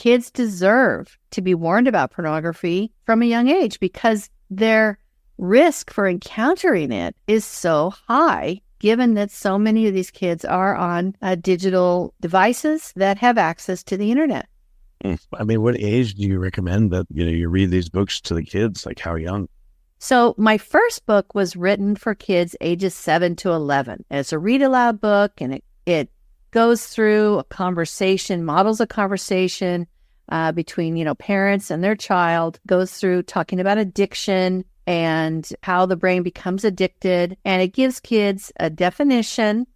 kids deserve to be warned about pornography from a young age because their risk for encountering it is so high, given that so many of these kids are on digital devices that have access to the internet. I mean, what age do you recommend that, you read these books to the kids? Like how young? So my first book was written for kids ages 7 to 11. And it's a read aloud book, and it goes through a conversation, models a conversation between, parents and their child, goes through talking about addiction and how the brain becomes addicted. And it gives kids a definition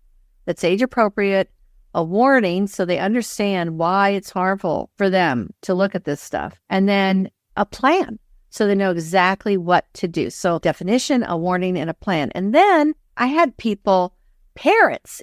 that's age appropriate, a warning so they understand why it's harmful for them to look at this stuff, and then a plan so they know exactly what to do. So definition, a warning, and a plan. And then I had parents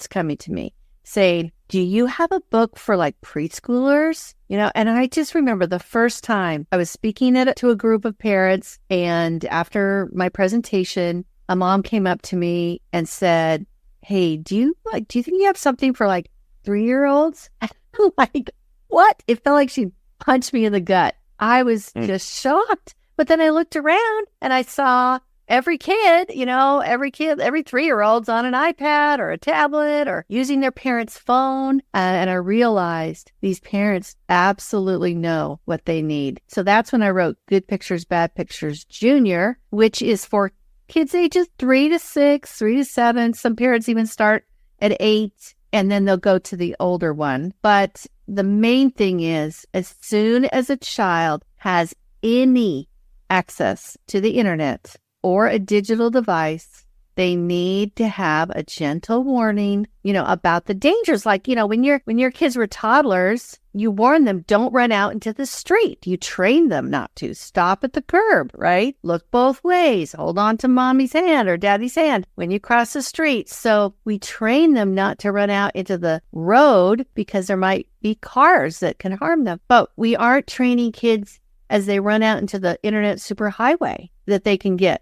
coming to me saying, do you have a book for like preschoolers? And I just remember the first time I was speaking to a group of parents, and after my presentation, a mom came up to me and said, hey, do you think you have something for like 3-year-olds? I'm like, what? It felt like she punched me in the gut. I was just shocked. But then I looked around and I saw every kid, every 3-year-old's on an iPad or a tablet or using their parents' phone. And I realized these parents absolutely know what they need. So that's when I wrote Good Pictures, Bad Pictures Junior, which is for kids ages 3 to 6, 3 to 7. Some parents even start at 8, and then they'll go to the older one. But the main thing is, as soon as a child has any access to the internet or a digital device, they need to have a gentle warning, about the dangers. Like, when your kids were toddlers, you warn them, don't run out into the street. You train them not to. Stop at the curb, right? Look both ways. Hold on to mommy's hand or daddy's hand when you cross the street. So we train them not to run out into the road because there might be cars that can harm them. But we aren't training kids as they run out into the internet superhighway that they can get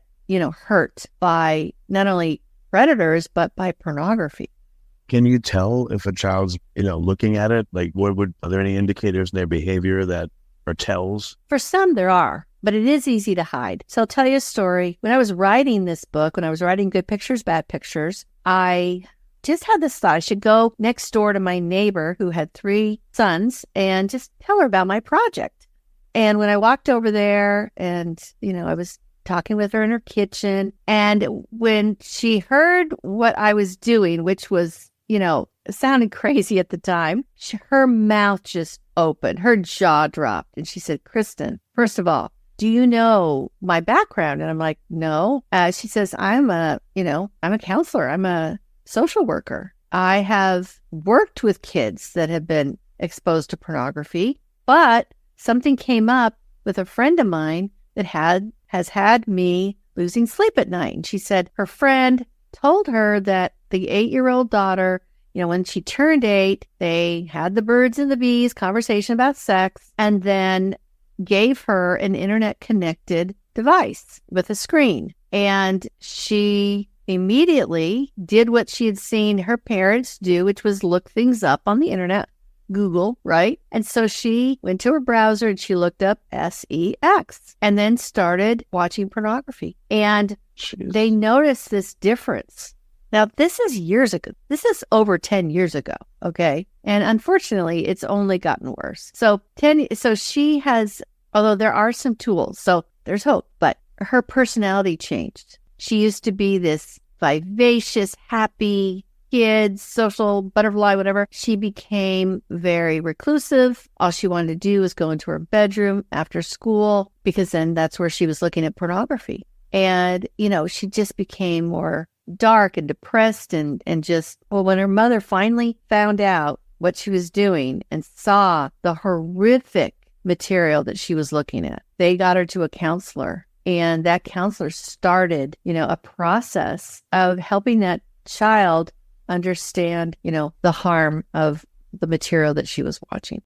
hurt by not only predators, but by pornography. Can you tell if a child's, looking at it? Like, are there any indicators in their behavior that are tells? For some, there are, but it is easy to hide. So I'll tell you a story. When I was writing this book, when I was writing Good Pictures, Bad Pictures, I just had this thought. I should go next door to my neighbor who had 3 sons and just tell her about my project. And when I walked over there and, I was talking with her in her kitchen. And when she heard what I was doing, which was, sounded crazy at the time, her mouth just opened, her jaw dropped. And she said, Kristen, first of all, do you know my background? And I'm like, no. She says, I'm a counselor. I'm a social worker. I have worked with kids that have been exposed to pornography, but something came up with a friend of mine that has had me losing sleep at night. And she said her friend told her that the 8-year-old daughter, when she turned 8, they had the birds and the bees conversation about sex, and then gave her an internet-connected device with a screen. And she immediately did what she had seen her parents do, which was look things up on the internet, Google, right? And so she went to her browser and she looked up sex and then started watching pornography. And they noticed this difference. Now, this is years ago. This is over 10 years ago, okay? And unfortunately, it's only gotten worse. So she has, although there are some tools, so there's hope, but her personality changed. She used to be this vivacious, happy kid, social butterfly, whatever. She became very reclusive. All she wanted to do was go into her bedroom after school, because then that's where she was looking at pornography. And, she just became more dark and depressed and just, when her mother finally found out what she was doing and saw the horrific material that she was looking at, they got her to a counselor. And that counselor started, a process of helping that child understand, the harm of the material that she was watching.